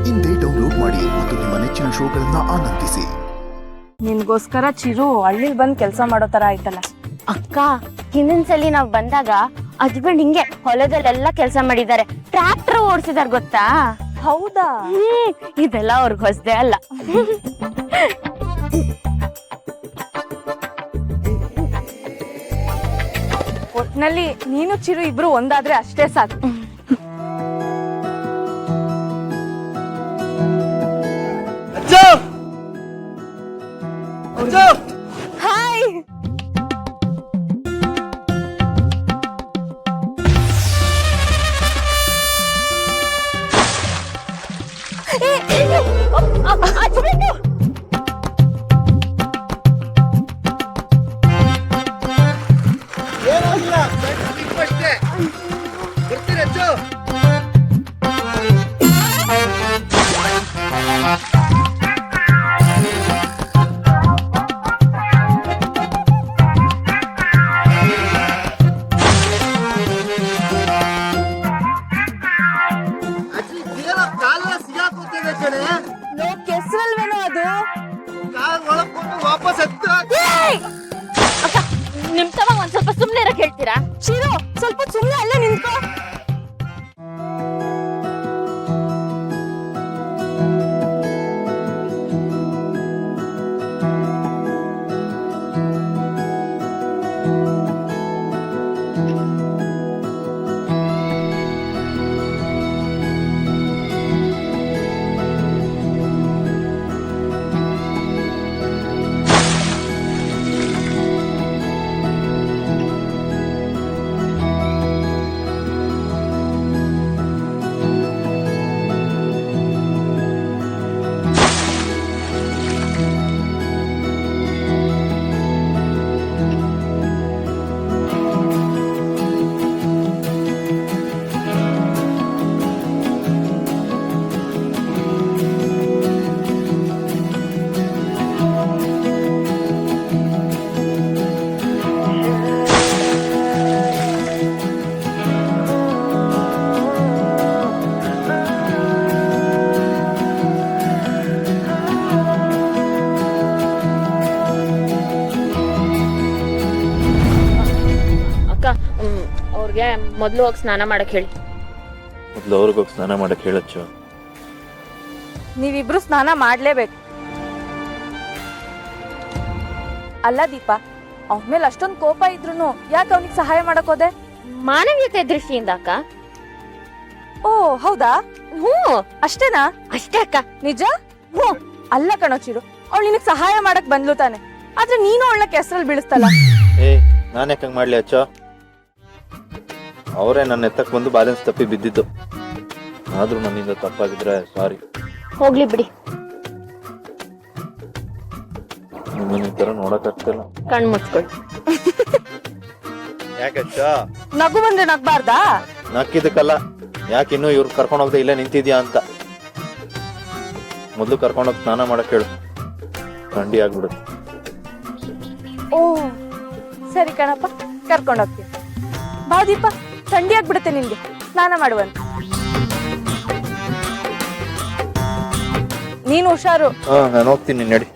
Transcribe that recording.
ಇಂದೇ ಡೌನ್ಲೋಡ್ ಮಾಡಿ ಮತ್ತು ನಿಮ್ಮ ನೆಚ್ಚಿನ ಶೋಗಳನ್ನ ಆನಂದಿಸಿ. ನಿನ್ಗೋಸ್ಕರ ಚಿರು ಹಳ್ಳಿ ಬಂದ್ ಕೆಲಸ ಮಾಡೋ ತರ ಆಯ್ತಲ್ಲ. ಅಕ್ಕ, ಹಿಂದಿನ ನಾವ್ ಬಂದಾಗ ಹಸ್ಬೆಂಡ್ ಹಿಂಗೆ ಹೊಲದಲ್ಲೆಲ್ಲ ಕೆಲಸ ಮಾಡಿದ್ದಾರೆ, ಟ್ರಾಕ್ಟರ್ ಓಡಿಸಿದಾರೆ ಗೊತ್ತಾ? ಹೌದಾ? ಇದೆಲ್ಲ ಅವ್ರಿಗೆ ಹೊಸದೇ ಅಲ್ಲ. ಒಟ್ನಲ್ಲಿ ನೀನು ಚಿರು ಇಬ್ರು ಒಂದಾದ್ರೆ ಅಷ್ಟೇ ಸಾಕು. ಹಾಯ್. ಕೆಸರಲ್ವೇನೋ ಅದು. ನಿಮ್ ತವ ಒಂದ್ ಸ್ವಲ್ಪ ಸುಮ್ನೆ ಇರಕ್ ಹೇಳ್ತೀರಾ? ಚಿರು ಸ್ವಲ್ಪ ಸುಮ್ನೆ ಅಲ್ಲೇ ನಿಂತ್ಕೋ. ಅವ್ರಿಗೆ ಮೊದ್ಲು ಹೋಗಿ ಸ್ನಾನ ಮಾಡಕ್ ಹೇಳಿ. ಮೊದ್ಲು ಅವ್ರಿಗೋಗಿ ಸ್ನಾನ ಮಾಡಕ್ ಹೇಳಚ್ಚು. ನೀವಿಬ್ರು ಸ್ನಾನ ಮಾಡ್ಲೇಬೇಕು. ಅಲ್ಲ ದೀಪ, ಅವನ ಮೇಲೆ ಅಷ್ಟೊಂದು ಕೋಪ ಇದ್ರು ಯಾಕೆ ಅವನಿಗೆ ಸಹಾಯ ಮಾಡಕ್ ಹೋದೆ? ಮಾನವೀಯತೆ ದೃಷ್ಟಿಯಿಂದ ಅಕ್ಕ. ಓ ಹೌದಾ? ಹ್ಞೂ ಅಷ್ಟೇನಾ? ಅಷ್ಟೇ ಅಕ್ಕ. ನಿಜ? ಹ್ಞೂ. ಅಲ್ಲ ಕಣೋ ಚಿರು, ಅವಳು ನಿನಗ್ ಸಹಾಯ ಮಾಡಕ್ ಬಂದ್ಲು ತಾನೆ, ಆದ್ರೆ ನೀನು ಅವಳನ್ನ ಕೆಸರಲ್ಲಿ ಬೀಳಿಸ್ತಲ್ಲ. ನಾನ್ ಯಾಕಂಗ್ ಮಾಡ್ಲಿ ಅಚ್ಚ? ಅವರೇ ನನ್ನ ಎತ್ತಕ್ ಬಂದು ಬ್ಯಾಲೆನ್ಸ್ ತಪ್ಪಿ ಬಿದ್ದಿದ್ದು. ಆದ್ರೂ ನನ್ನಿಂದ ತಪ್ಪಾಗಿದ್ರೆ ಸಾರಿ. ಹೋಗ್ಲಿ ಬಿಡಿ. ನಿಮ್ಮನ್ನ ಈ ತರ ನೋಡಕ್ ಆಗ್ತಿಲ್ಲ. ಕಣ್ ಮುಚ್ಕೊಳ್ಳಿ. ಯಾಕಚ್ಚ? ನಗು ಬಂದ್ರೆ ನಗ್ಬಾರ್ದಾ? ನಕ್ಕಿದಕ್ಕಲ್ಲ, ಯಾಕೆ ಇನ್ನೂ ಇವ್ರು ಕರ್ಕೊಂಡು ಹೋಗದೆ ಇಲ್ಲೇ ನಿಂತಿದ್ಯಾ ಅಂತ. ಮೊದ್ಲು ಕರ್ಕೊಂಡೋಗಿ ಸ್ನಾನ ಮಾಡಕ್ ಹೇಳು, ಥಂಡಿ ಆಗ್ಬಿಡುತ್ತೆ. ಓ ಸರಿ ಕಣಪ್ಪ, ಕರ್ಕೊಂಡೋಗ್ತೀನಿ. ಬಾ ದೀಪ, ಥಂಡಿ ಆಗ್ಬಿಡುತ್ತೆ ನಿನ್ಗೆ, ಸ್ನಾನ ಮಾಡುವಂತ. ನೀನು ಹುಷಾರು. ನಾನು ಹೋಗ್ತೀನಿ, ನಡಿ.